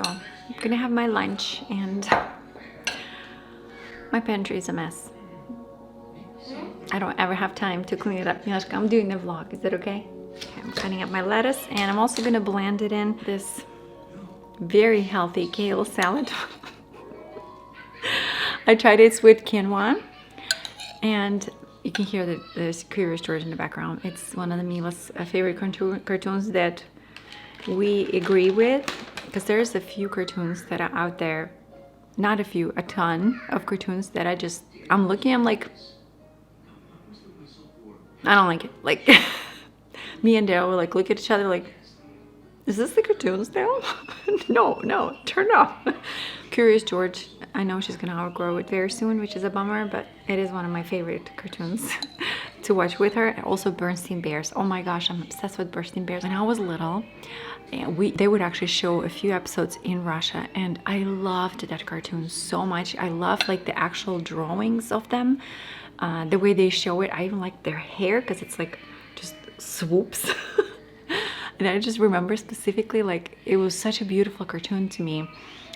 So I'm gonna have my lunch, and my pantry is a mess. I don't ever have time to clean it up. Masha, I'm doing the vlog. Is that okay? Okay, I'm cutting up my lettuce, and I'm also gonna blend it in this very healthy kale salad. I tried it with quinoa, and you can hear that there's Curious George in the background. It's one of the Mila's favorite cartoons that we agree with, because there's a few cartoons that are out there, not a few, a ton of cartoons that I'm looking, I'm like, I don't like it. Like, me and Dale will like look at each other like, is this the cartoons now? No, turn off. Curious George, I know she's gonna outgrow it very soon, which is a bummer, but it is one of my favorite cartoons to watch with her. And also Bernstein Bears. Oh my gosh, I'm obsessed with Bernstein Bears. When I was little, they would actually show a few episodes in Russia, and I loved that cartoon so much. I love like the actual drawings of them, the way they show it. I even like their hair, because it's like just swoops. And I just remember specifically, like, it was such a beautiful cartoon to me.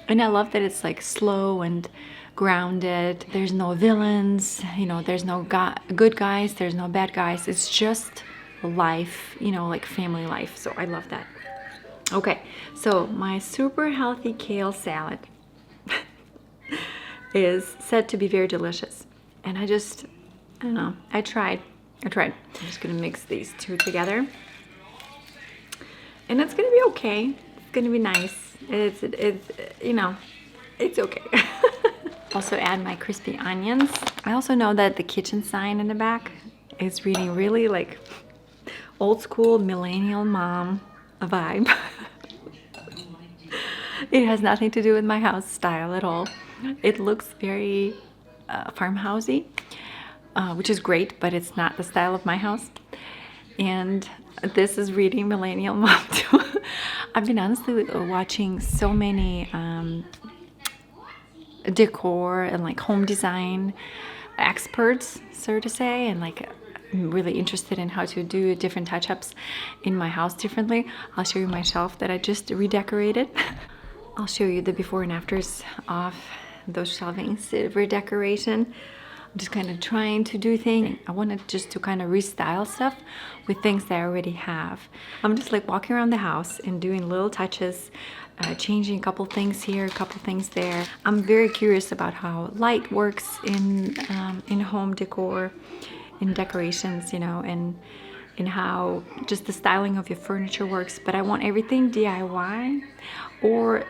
And I love that it's like slow and grounded. There's no villains, you know, there's no good guys, there's no bad guys. It's just life, you know, like family life. So I love that. Okay, so my super healthy kale salad is said to be very delicious. And I don't know, I tried. I'm just gonna mix these two together. And it's gonna be okay. It's gonna be nice. It's you know, it's okay. Also add my crispy onions. I also know that the kitchen sign in the back is reading really like old school millennial mom vibe. It has nothing to do with my house style at all. It looks very farmhousey, which is great, but it's not the style of my house. And this is reading millennial mom too. I've been honestly watching so many decor and like home design experts, so to say, and like I'm really interested in how to do different touch-ups in my house differently. I'll show you my shelf that I just redecorated. I'll show you the before and afters of those shelvings redecoration. I'm just kind of trying to do things. I wanted just to kind of restyle stuff with things that I already have. I'm just like walking around the house and doing little touches, changing a couple things here, a couple things there. I'm very curious about how light works in home decor, in decorations, you know, and how just the styling of your furniture works. But I want everything DIY, or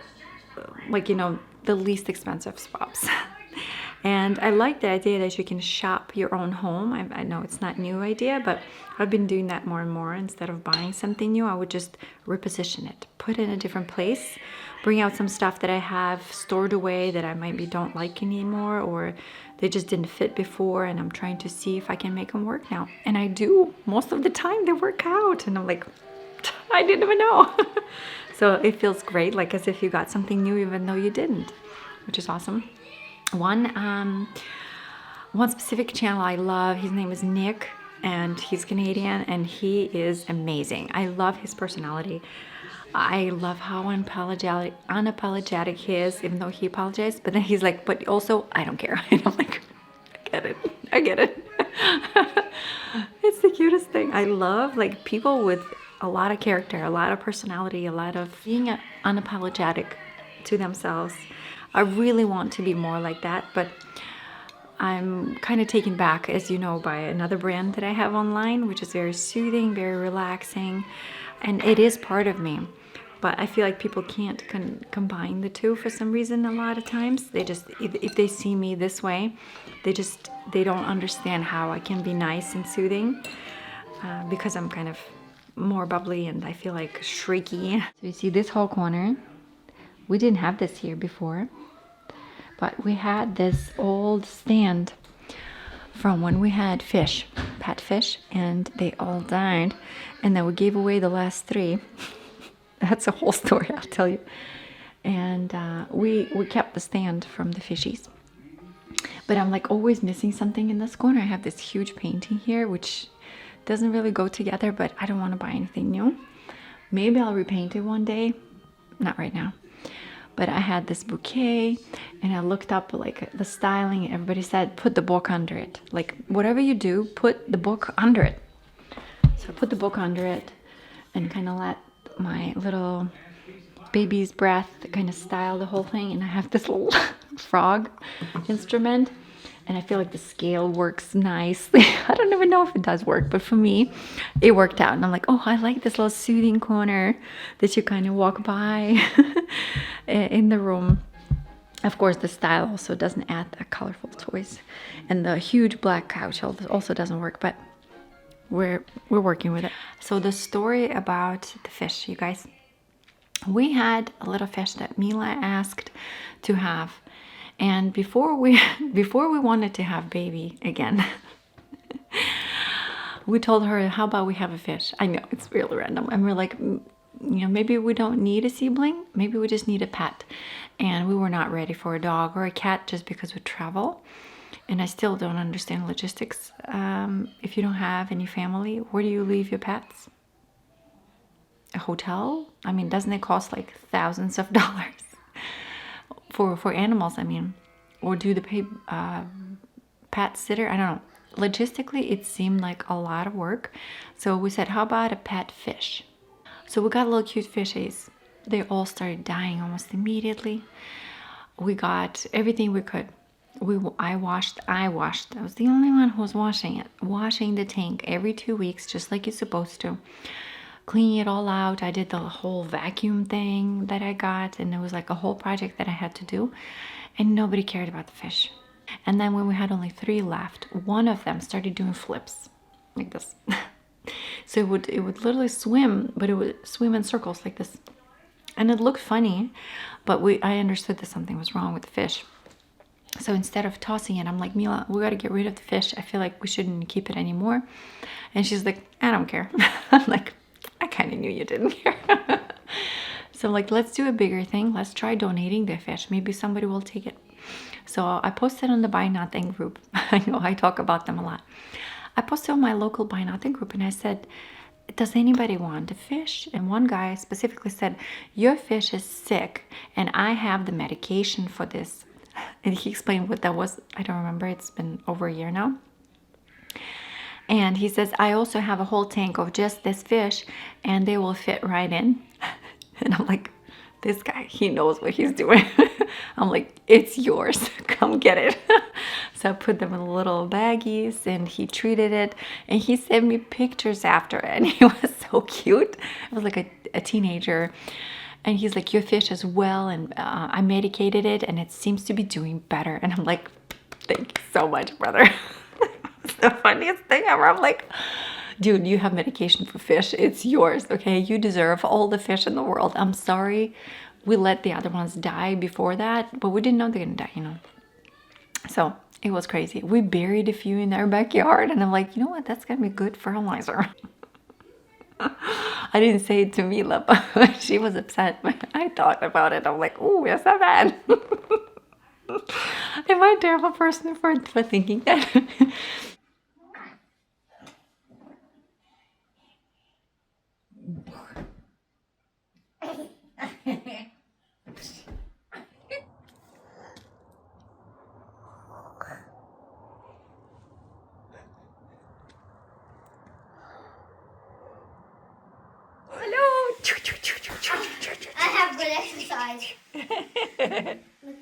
like, you know, the least expensive spots. And I like the idea that you can shop your own home. I know it's not a new idea, but I've been doing that more and more. Instead of buying something new, I would just reposition it, put it in a different place, bring out some stuff that I have stored away that I maybe don't like anymore, or they just didn't fit before, and I'm trying to see if I can make them work now. And I do. Most of the time they work out, and I'm like, I didn't even know. So it feels great, like as if you got something new even though you didn't, which is awesome. One specific channel I love, his name is Nick, and he's Canadian, and he is amazing. I love his personality. I love how unapologetic he is, even though he apologized. But then he's like, but also, I don't care. And I'm like, I get it. It's the cutest thing. I love like people with a lot of character, a lot of personality, a lot of being unapologetic to themselves. I really want to be more like that, but I'm kind of taken back, as you know, by another brand that I have online, which is very soothing, very relaxing, and it is part of me. But I feel like people can't combine the two for some reason a lot of times. They just, if they see me this way, they don't understand how I can be nice and soothing, because I'm kind of more bubbly and I feel like shrieky. So you see this whole corner, we didn't have this here before. But we had this old stand from when we had fish, pet fish, and they all died. And then we gave away the last 3. That's a whole story, I'll tell you. And we kept the stand from the fishies. But I'm like always missing something in this corner. I have this huge painting here, which doesn't really go together, but I don't want to buy anything new. Maybe I'll repaint it one day. Not right now. But I had this bouquet and I looked up like the styling. Everybody said, put the book under it. Like whatever you do, put the book under it. So I put the book under it and kind of let my little baby's breath kind of style the whole thing. And I have this little frog instrument. And I feel like the scale works nicely. I don't even know if it does work, but for me, it worked out. And I'm like, oh, I like this little soothing corner that you kind of walk by in the room. Of course, the style also doesn't add the colorful toys. And the huge black couch also doesn't work, but we're working with it. So the story about the fish, you guys. We had a little fish that Mila asked to have. And before we wanted to have baby again, we told her, how about we have a fish? I know it's really random. And we're like, maybe we don't need a sibling. Maybe we just need a pet. And we were not ready for a dog or a cat just because we travel. And I still don't understand logistics. If you don't have any family, where do you leave your pets? A hotel? I mean, doesn't it cost like thousands of dollars? For animals, I mean, or do they pay pet sitter? I don't know. Logistically, it seemed like a lot of work. So we said, how about a pet fish? So we got little cute fishies. They all started dying almost immediately. We got everything we could. I washed. I was the only one who was washing it. Washing the tank every 2 weeks, just like you're supposed to. Cleaning it all out. I did the whole vacuum thing that I got, and it was like a whole project that I had to do, and nobody cared about the fish. And then when we had only 3 left, one of them started doing flips like this. So it would literally swim, but it would swim in circles like this, and it looked funny, but I understood that something was wrong with the fish. So instead of tossing it, I'm like, Mila, we got to get rid of the fish. I feel like we shouldn't keep it anymore. And she's like, I don't care. I'm like, I kind of knew you didn't care. So I'm like, let's do a bigger thing. Let's try donating the fish. Maybe somebody will take it. So I posted on the Buy Nothing group. I know I talk about them a lot. I posted on my local Buy Nothing group and I said, does anybody want a fish? And one guy specifically said, your fish is sick and I have the medication for this. And he explained what that was. I don't remember. It's been over a year now. And he says, I also have a whole tank of just this fish and they will fit right in. And I'm like, this guy, he knows what he's doing. I'm like, it's yours. Come get it. So I put them in little baggies and he treated it. And he sent me pictures after it. And he was so cute. It was like a teenager. And he's like, your fish is well, and I medicated it, and it seems to be doing better. And I'm like, thank you so much, brother. It's the funniest thing ever. I'm like, dude, you have medication for fish. It's yours, okay? You deserve all the fish in the world. I'm sorry we let the other ones die before that, but we didn't know they're gonna die, So it was crazy. We buried a few in our backyard, and I'm like, you know what? That's gonna be good fertilizer. I didn't say it to Mila, but she was upset. I thought about it. I'm like, oh, it's so bad. Am I a terrible person for thinking that? Hello. I have good exercise. Like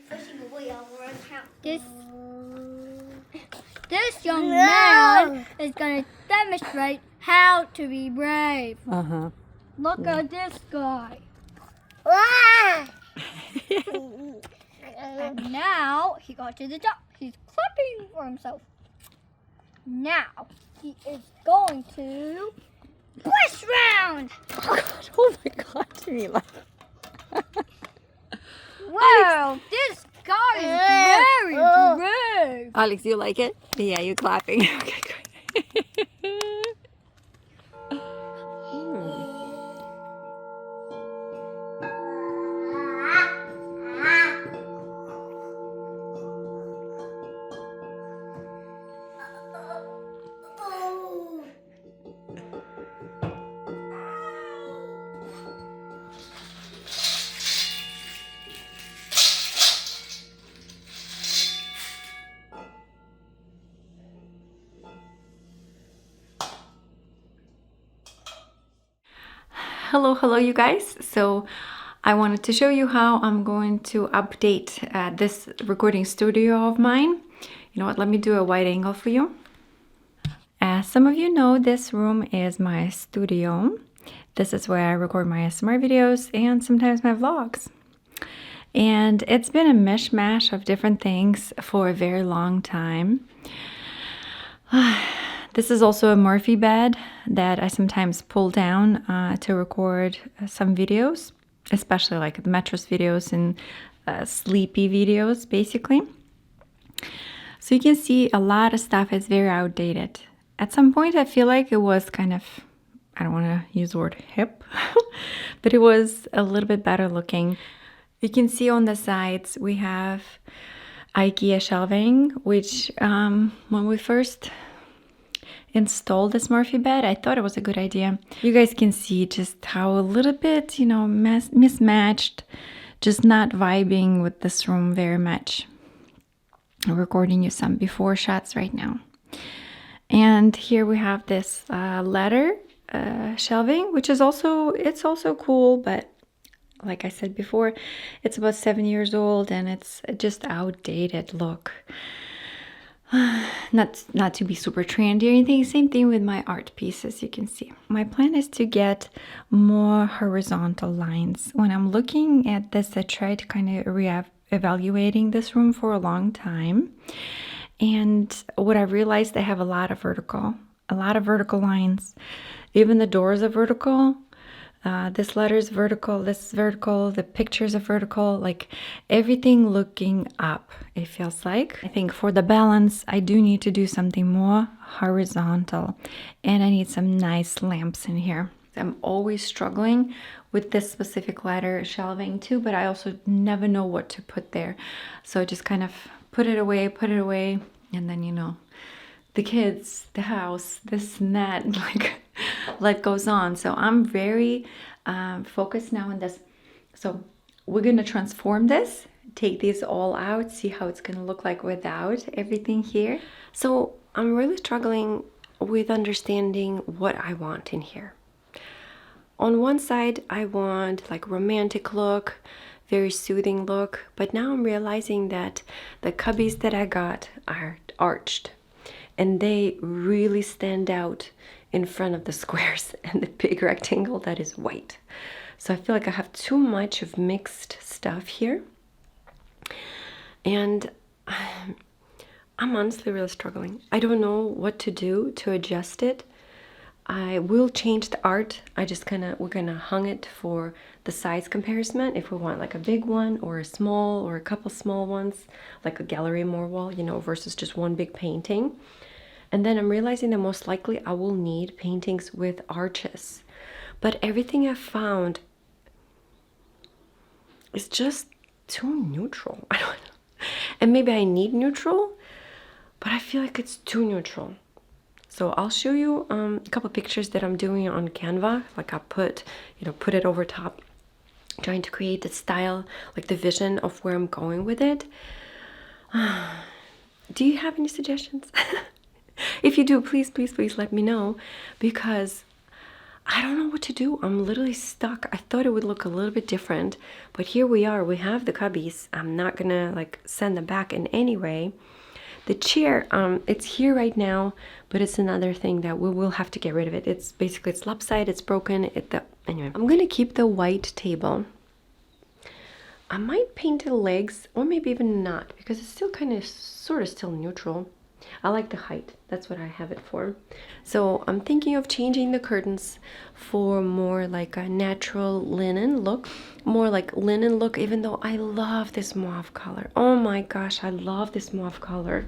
pushing away all around house. This young man is going to demonstrate how to be brave. Look at this guy. And now he got to the top. He's clapping for himself. Now he is going to push round. Oh my God, Mila. Wow, this guy is very brave. Alex, you like it? Yeah, you're clapping. Okay, good. Hello, you guys. So I wanted to show you how I'm going to update this recording studio of mine. You know what? Let me do a wide angle for you. As some of you know, this room is my studio. This is where I record my ASMR videos and sometimes my vlogs. And it's been a mishmash of different things for a very long time. This is also a Murphy bed that I sometimes pull down to record some videos, especially like the mattress videos and sleepy videos, basically. So you can see a lot of stuff is very outdated. At some point, I feel like it was kind of, I don't want to use the word hip, but it was a little bit better looking. You can see on the sides we have IKEA shelving, which when we first installed this Murphy bed, I thought it was a good idea. You guys can see just how a little bit, you know, mismatched, just not vibing with this room very much. I'm recording you some before shots right now. And here we have this ladder shelving, which is also cool, but like I said before, it's about 7 years old and it's just outdated look. Not to be super trendy or anything. Same thing with my art pieces, you can see. My plan is to get more horizontal lines. When I'm looking at this, I try to kind of evaluating this room for a long time. And what I realized, I have a lot of vertical lines. Even the doors are vertical. This letter is vertical, this is vertical, the pictures are vertical, like everything looking up, it feels like. I think for the balance, I do need to do something more horizontal, and I need some nice lamps in here. I'm always struggling with this specific ladder shelving too, but I also never know what to put there. So I just kind of put it away, and then, you know, the kids, the house, this and that, like life goes on. So I'm very focused now on this. So we're gonna transform this, take these all out, see how it's gonna look like without everything here. So I'm really struggling with understanding what I want in here. On one side, I want like romantic look, very soothing look, but now I'm realizing that the cubbies that I got are arched and they really stand out in front of the squares and the big rectangle that is white. So I feel like I have too much of mixed stuff here. And I'm honestly really struggling. I don't know what to do to adjust it. I will change the art. We're gonna hung it for the size comparison. If we want like a big one or a small or a couple small ones, like a gallery more wall, you know, versus just one big painting. And then I'm realizing that most likely I will need paintings with arches. But everything I've found is just too neutral. I don't know. And maybe I need neutral, but I feel like it's too neutral. So I'll show you a couple pictures that I'm doing on Canva. Like I put it over top, trying to create the style, like the vision of where I'm going with it. Do you have any suggestions? If you do, please let me know, because I don't know what to do. I'm literally stuck. I thought it would look a little bit different, but here we are. We have the cubbies. I'm not gonna like send them back in any way. The chair, it's here right now, but it's another thing that we will have to get rid of it. It's lopsided, it's broken. Anyway, I'm gonna keep the white table. I might paint the legs, or maybe even not, because it's still kind of sort of still neutral. I like the height. That's what I have it for. So I'm thinking of changing the curtains for more like a natural linen look. Even though I love this mauve color. Oh my gosh, I love this mauve color.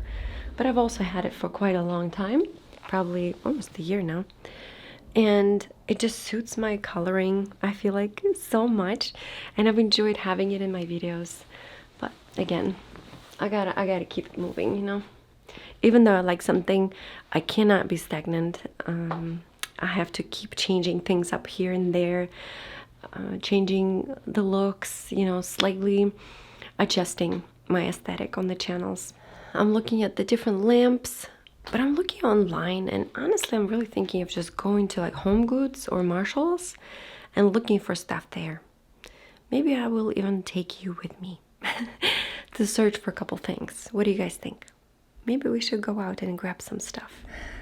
But I've also had it for quite a long time, probably almost a year now. And it just suits my coloring, I feel like, so much. And I've enjoyed having it in my videos. But again, I gotta keep it moving, you know? Even though I like something, I cannot be stagnant. I have to keep changing things up here and there, changing the looks, you know, slightly adjusting my aesthetic on the channels. I'm looking at the different lamps, but I'm looking online, and honestly, I'm really thinking of just going to like HomeGoods or Marshalls and looking for stuff there. Maybe I will even take you with me to search for a couple things. What do you guys think? Maybe we should go out and grab some stuff.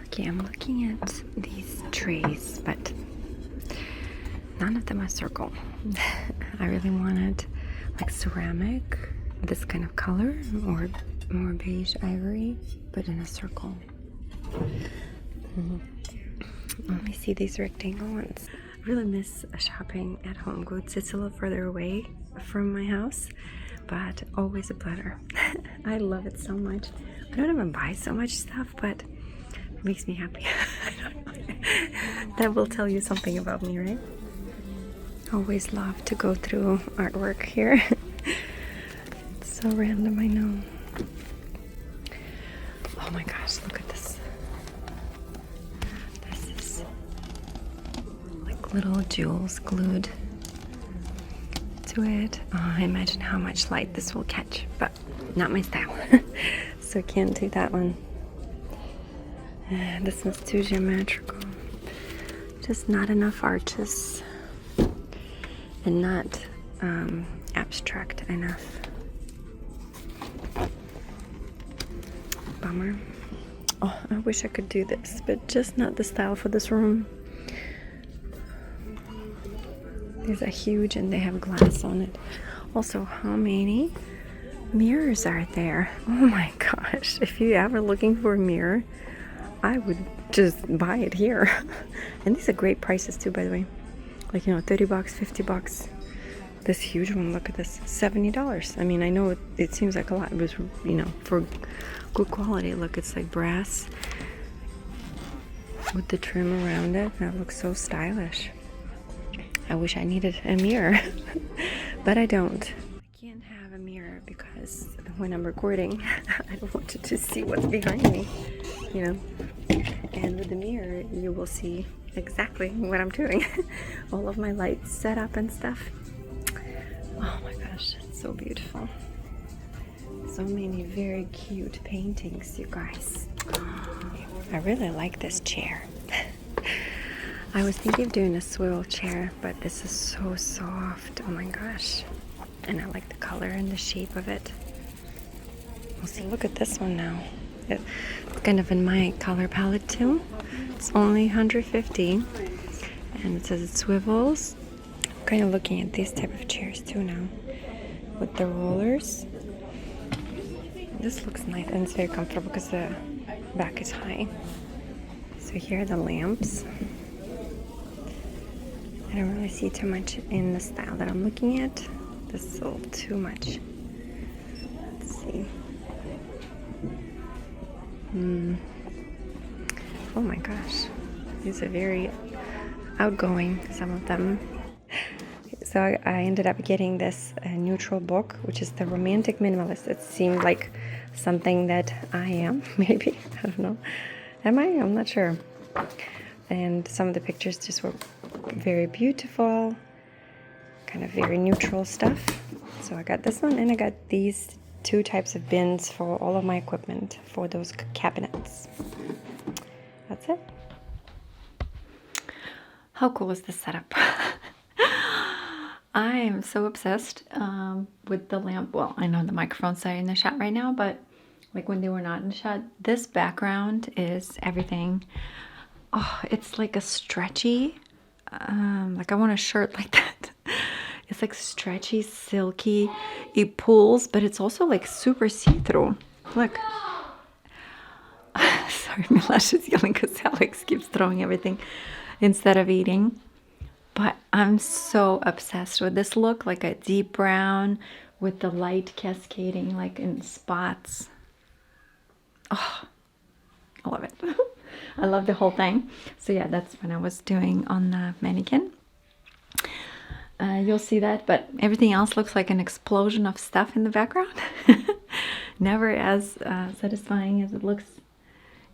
Okay, I'm looking at these trays, but none of them are circle. I really wanted like ceramic, this kind of color, or more beige ivory, but in a circle. Let me see these rectangle ones. I really miss shopping at HomeGoods. It's a little further away from my house, but always a pleasure. I love it so much. I don't even buy so much stuff, but it makes me happy. That will tell you something about me, right? Always love to go through artwork here. It's so random, I know. Oh my gosh, look at this. This is like little jewels glued to it. Oh, I imagine how much light this will catch, but not my style. So I can't do that one. This one's too geometrical. Just not enough arches. And not abstract enough. Bummer. Oh, I wish I could do this, but just not the style for this room. These are huge and they have glass on it. Also, how many mirrors are there? Oh my gosh, if you're ever looking for a mirror, I would just buy it here. And these are great prices too, by the way. Like, you know, 30 bucks, 50 bucks. This huge one, look at this, $70. I mean, I know it seems like a lot, but, you know, for good quality. Look, it's like brass with the trim around it. That looks so stylish. I wish I needed a mirror, but I don't. I can't have a mirror because when I'm recording, I don't want you to see what's behind me, you know. And with the mirror, you will see exactly what I'm doing. All of my lights set up and stuff. Oh my gosh, it's so beautiful. So many very cute paintings, you guys. I really like this chair. I was thinking of doing a swivel chair, but this is so soft. Oh my gosh. And I like the color and the shape of it. We'll see. Look at this one now. It's kind of in my color palette too. It's only $150, and it says it swivels. I'm kind of looking at these type of chairs too now, with the rollers. This looks nice, and it's very comfortable because the back is high. So here are the lamps. I don't really see too much in the style that I'm looking at. This is a little too much. Let's see. Oh my gosh, these are very outgoing, some of them. So I ended up getting this neutral book, which is the Romantic Minimalist. It seemed like something that I am, maybe. I don't know. Am I? I'm not sure. And some of the pictures just were very beautiful, kind of very neutral stuff. So I got this one, and I got these two types of bins for all of my equipment for those cabinets. That's it. How cool is this setup? I am so obsessed with the lamp. Well, I know the microphones are in the shot right now, but like when they were not in the shot, this background is everything. Oh, it's like a stretchy, like I want a shirt like that. It's like stretchy, silky. It pulls, but it's also like super see-through. Look. Sorry, Masha's yelling because Alex keeps throwing everything instead of eating. But I'm so obsessed with this look, like a deep brown with the light cascading like in spots. Oh, I love it. I love the whole thing. So yeah, that's what I was doing on the mannequin. You'll see that, but everything else looks like an explosion of stuff in the background. Never as satisfying as it looks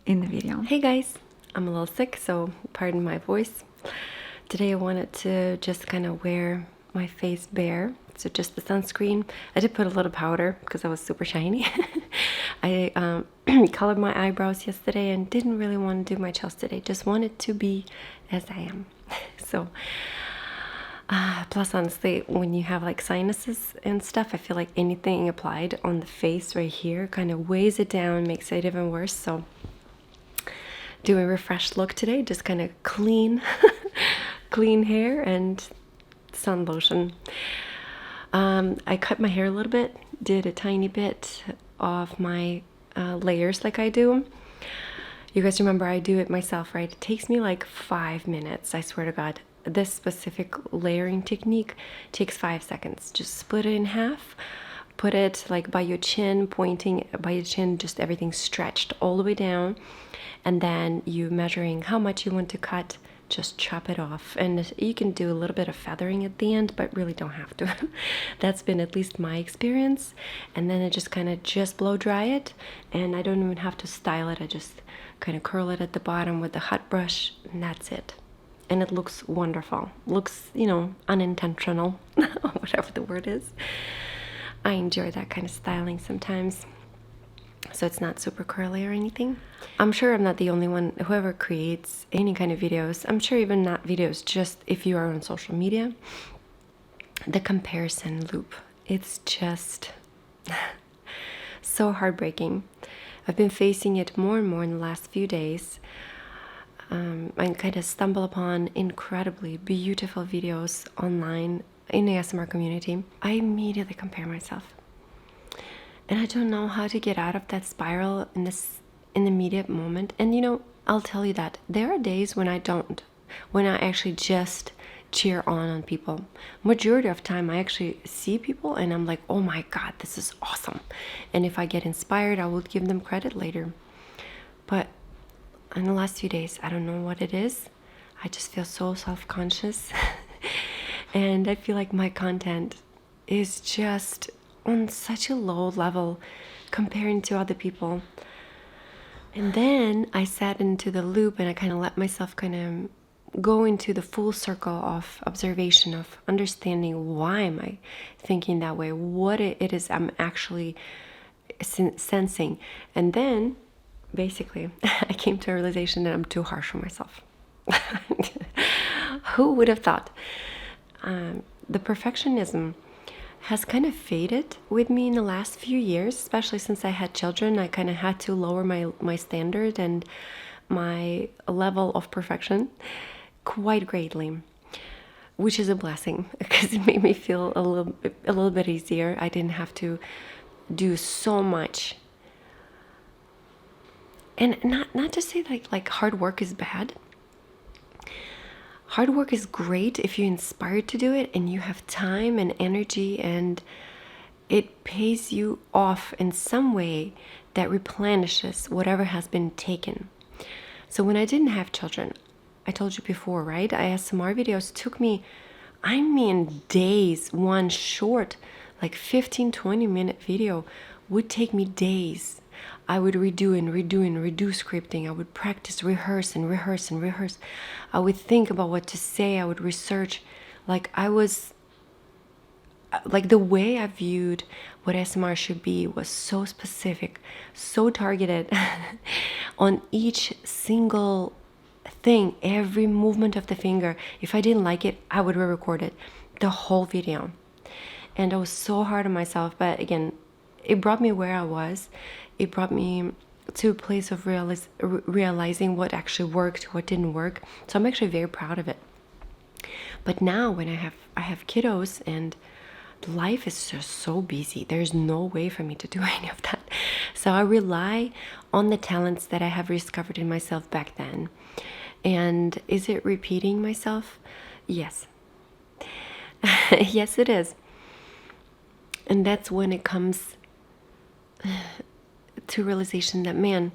in the video. Hey guys, I'm a little sick, so pardon my voice. Today I wanted to just kind of wear my face bare, so just the sunscreen. I did put a little powder because I was super shiny. I colored my eyebrows yesterday and didn't really want to do my chest today. Just wanted to be as I am. So Plus, honestly, when you have like sinuses and stuff, I feel like anything applied on the face right here kind of weighs it down, makes it even worse. So, do a refreshed look today, just kind of clean, clean hair and sun lotion. I cut my hair a little bit, did a tiny bit of my layers like I do. You guys remember I do it myself, right? It takes me like 5 minutes, I swear to God. This specific layering technique takes 5 seconds. Just split it in half, put it like by your chin, pointing by your chin, just everything stretched all the way down. And then you measuring how much you want to cut, just chop it off. And you can do a little bit of feathering at the end, but really don't have to. That's been at least my experience. And then I just kind of just blow dry it, and I don't even have to style it. I just kind of curl it at the bottom with the hot brush, and that's it. And it looks wonderful. Looks, you know, unintentional, whatever the word is. I enjoy that kind of styling sometimes. So it's not super curly or anything. I'm sure I'm not the only one. Whoever creates any kind of videos, I'm sure even not videos, just if you are on social media, the comparison loop, it's just so heartbreaking. I've been facing it more and more in the last few days. I kind of stumble upon incredibly beautiful videos online in the ASMR community. I immediately compare myself. And I don't know how to get out of that spiral in the immediate moment. And you know, I'll tell you that there are days when I don't, when I actually just cheer on people. Majority of time I actually see people and I'm like, oh my God, this is awesome. And if I get inspired, I will give them credit later. But in the last few days, I don't know what it is. I just feel so self-conscious. And I feel like my content is just on such a low level comparing to other people. And then I sat into the loop and I kind of let myself kind of go into the full circle of observation, of understanding why am I thinking that way, what it is I'm actually sensing. And then basically I came to a realization that I'm too harsh on myself. Who would have thought? The perfectionism has kind of faded with me in the last few years, especially since I had children. I kind of had to lower my standard and my level of perfection quite greatly, which is a blessing because it made me feel a little bit easier. I didn't have to do so much. And not to say like hard work is bad. Hard work is great if you're inspired to do it and you have time and energy and it pays you off in some way that replenishes whatever has been taken. So when I didn't have children, I told you before, right? ASMR videos took me, I mean days. One short, like 15-20 minute video would take me days. I would redo scripting. I would practice, rehearse. I would think about what to say. I would research. Like the way I viewed what ASMR should be was so specific, so targeted on each single thing, every movement of the finger. If I didn't like it, I would re-record it, the whole video. And I was so hard on myself, but again, it brought me where I was. It brought me to a place of realizing what actually worked, what didn't work. So I'm actually very proud of it. But now when I have kiddos and life is just so busy, there's no way for me to do any of that. So I rely on the talents that I have discovered in myself back then. And is it repeating myself? Yes. Yes, it is. And that's when it comes to realization that, man,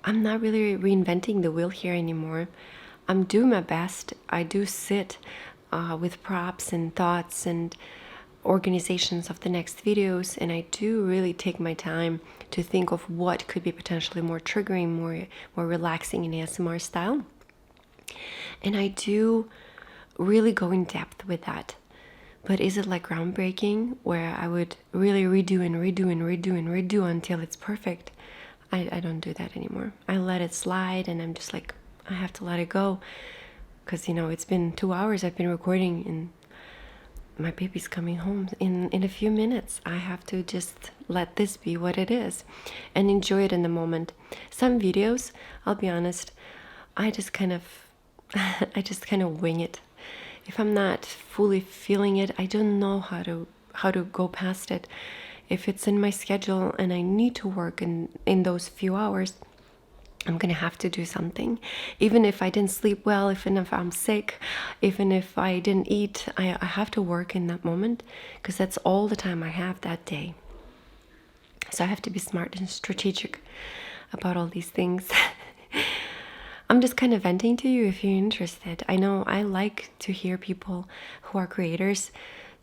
I'm not really reinventing the wheel here anymore. I'm doing my best. I do sit with props and thoughts and organizations of the next videos, and I do really take my time to think of what could be potentially more triggering, more relaxing in ASMR style. And I do really go in depth with that. But is it like groundbreaking where I would really redo until it's perfect? I don't do that anymore. I let it slide and I'm just like, I have to let it go. Because, you know, it's been 2 hours I've been recording and my baby's coming home in a few minutes. I have to just let this be what it is and enjoy it in the moment. Some videos, I'll be honest, I just kind of wing it. If I'm not fully feeling it, I don't know how to go past it. If it's in my schedule and I need to work in those few hours, I'm gonna have to do something. Even if I didn't sleep well, even if I'm sick, even if I didn't eat, I have to work in that moment, because that's all the time I have that day. So I have to be smart and strategic about all these things. I'm just kind of venting to you if you're interested. I know I like to hear people who are creators,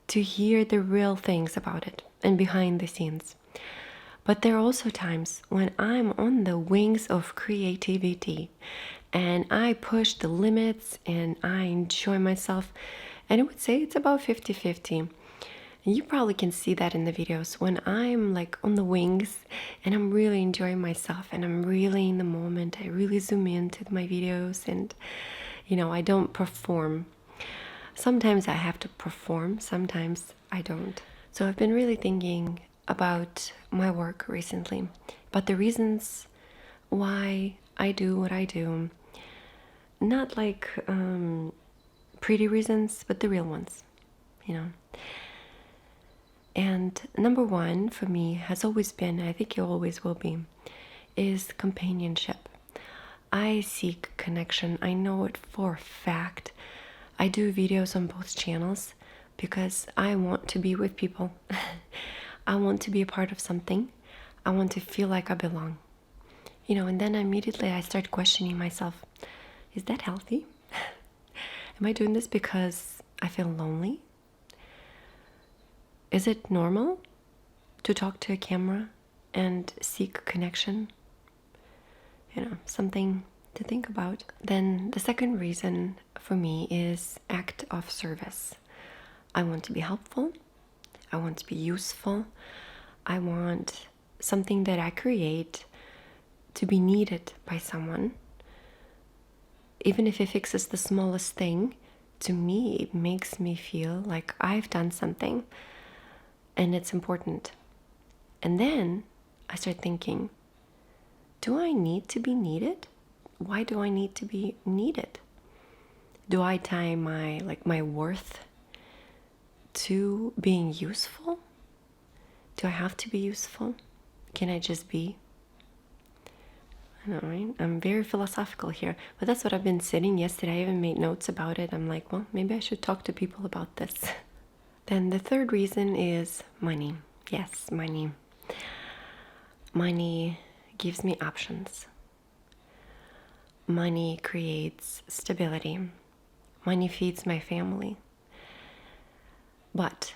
to hear the real things about it and behind the scenes. But there are also times when I'm on the wings of creativity and I push the limits and I enjoy myself. And I would say it's about 50-50. And you probably can see that in the videos when I'm like on the wings and I'm really enjoying myself and I'm really in the moment. I really zoom into my videos and, I don't perform. Sometimes I have to perform, sometimes I don't. So I've been really thinking about my work recently, but the reasons why I do what I do. Not like pretty reasons, but the real ones, And number one for me has always been, I think it always will be, is companionship. I seek connection. I know it for a fact. I do videos on both channels because I want to be with people. I want to be a part of something. I want to feel like I belong. And then immediately I start questioning myself. Is that healthy? Am I doing this because I feel lonely? Is it normal to talk to a camera and seek connection? Something to think about. Then the second reason for me is act of service. I want to be helpful. I want to be useful. I want something that I create to be needed by someone. Even if it fixes the smallest thing, to me, it makes me feel like I've done something and it's important. And then I start thinking, do I need to be needed? Why do I need to be needed? Do I tie my worth to being useful? Do I have to be useful? Can I just be? I know, right? I'm very philosophical here, but that's what I've been sitting yesterday. I even made notes about it. I'm like, well, maybe I should talk to people about this. Then the third reason is money. Yes, money. Money gives me options. Money creates stability. Money feeds my family. But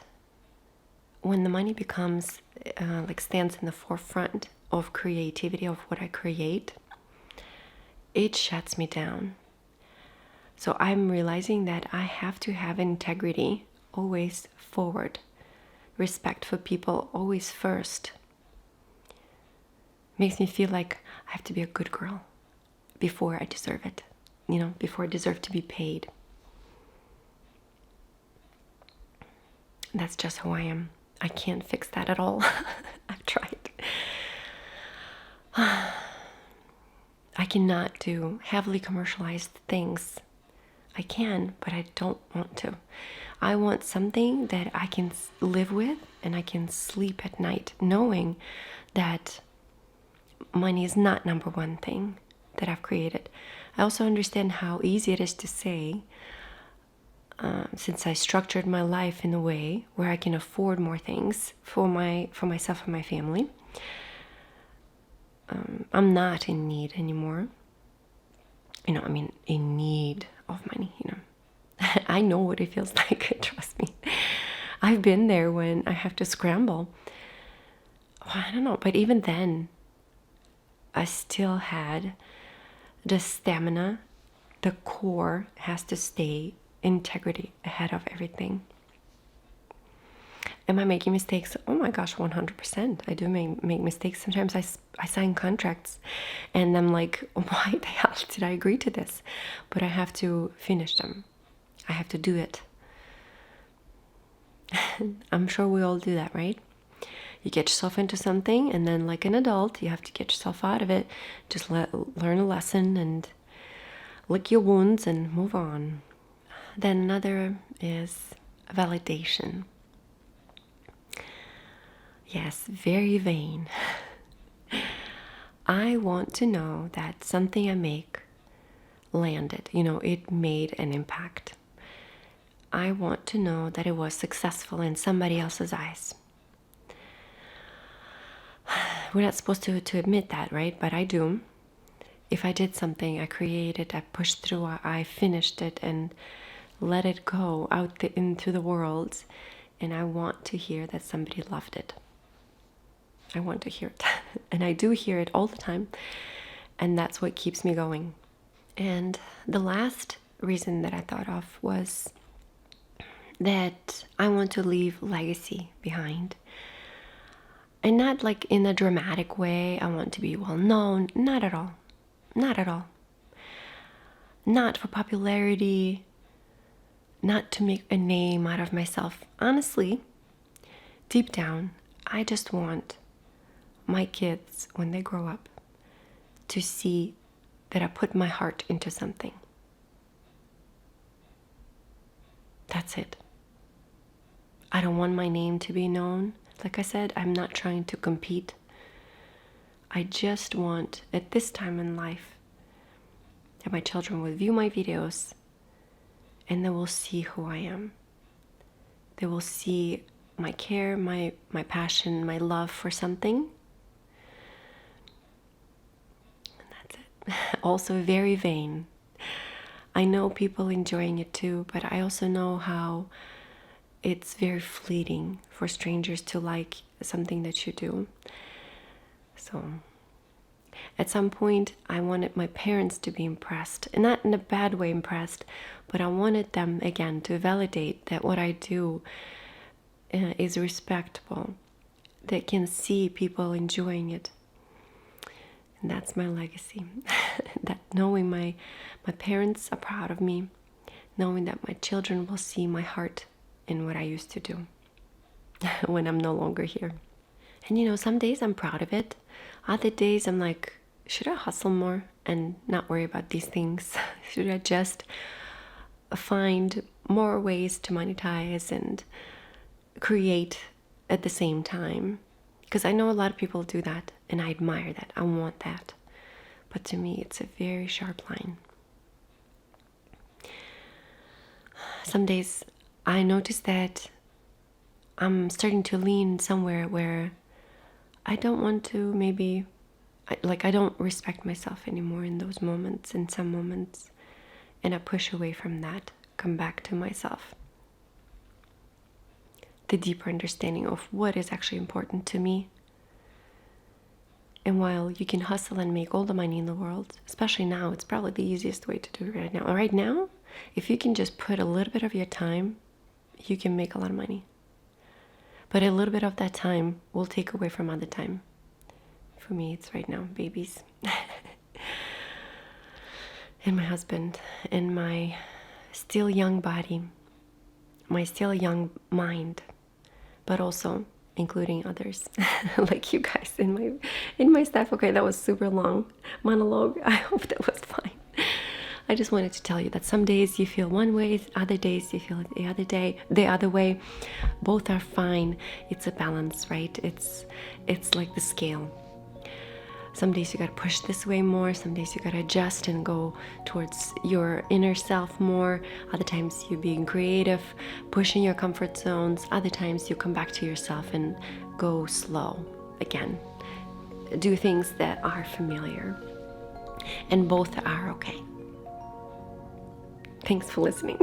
when the money becomes, stands in the forefront of creativity, of what I create, it shuts me down. So I'm realizing that I have to have integrity always forward. Respect for people always first. Makes me feel like I have to be a good girl before I deserve it, before I deserve to be paid. That's just who I am. I can't fix that at all. I've tried. I cannot do heavily commercialized things. I can, but I don't want to. I want something that I can live with and I can sleep at night knowing that money is not number one thing that I've created. I also understand how easy it is to say, since I structured my life in a way where I can afford more things for myself and my family. I'm not in need anymore. In need of money, I know what it feels like, trust me. I've been there when I have to scramble. Well, I don't know, but even then, I still had the stamina. The core has to stay integrity ahead of everything. Am I making mistakes? Oh my gosh, 100%. I do make mistakes. Sometimes I sign contracts and I'm like, why the hell did I agree to this? But I have to finish them. I have to do it. I'm sure we all do that, right? You get yourself into something, and then like an adult, you have to get yourself out of it. Just learn a lesson and lick your wounds and move on. Then another is validation. Yes, very vain. I want to know that something I make landed, it made an impact. I want to know that it was successful in somebody else's eyes. We're not supposed to admit that, right? But I do. If I did something, I created, I pushed through, I finished it and let it go out into the world, and I want to hear that somebody loved it. I want to hear it. And I do hear it all the time, and that's what keeps me going. And the last reason that I thought of was that I want to leave legacy behind. And not like in a dramatic way. I want to be well known. Not at all. Not at all. Not for popularity. Not to make a name out of myself. Honestly, deep down, I just want my kids, when they grow up, to see that I put my heart into something. That's it. I don't want my name to be known. Like I said, I'm not trying to compete. I just want, at this time in life, that my children will view my videos and they will see who I am. They will see my care, my passion, my love for something. And that's it. Also very vain. I know people enjoying it too, but I also know how it's very fleeting for strangers to like something that you do. So at some point, I wanted my parents to be impressed, and not in a bad way impressed, but I wanted them, again, to validate that what I do is respectable, that can see people enjoying it. And that's my legacy. That knowing my parents are proud of me, knowing that my children will see my heart in what I used to do when I'm no longer here. And some days I'm proud of it. Other days I'm like, should I hustle more and not worry about these things? Should I just find more ways to monetize and create at the same time? Because I know a lot of people do that, and I admire that. I want that. But to me, it's a very sharp line. Some days I notice that I'm starting to lean somewhere where I don't want to I don't respect myself anymore in those moments, in some moments. And I push away from that, come back to myself. The deeper understanding of what is actually important to me. And while you can hustle and make all the money in the world, especially now, it's probably the easiest way to do it right now. Right now, if you can just put a little bit of your time, you can make a lot of money. But a little bit of that time will take away from other time. For me, it's right now, babies. And my husband, and my still young body, my still young mind, but also including others, like you guys in my staff. Okay, that was super long monologue. I hope that was fine. I just wanted to tell you that some days you feel one way, other days you feel the other way. Both are fine. It's a balance, right? It's like the scale. Some days you gotta push this way more. Some days you gotta adjust and go towards your inner self more. Other times you're being creative, pushing your comfort zones. Other times you come back to yourself and go slow again. Do things that are familiar. And both are okay. Thanks for listening.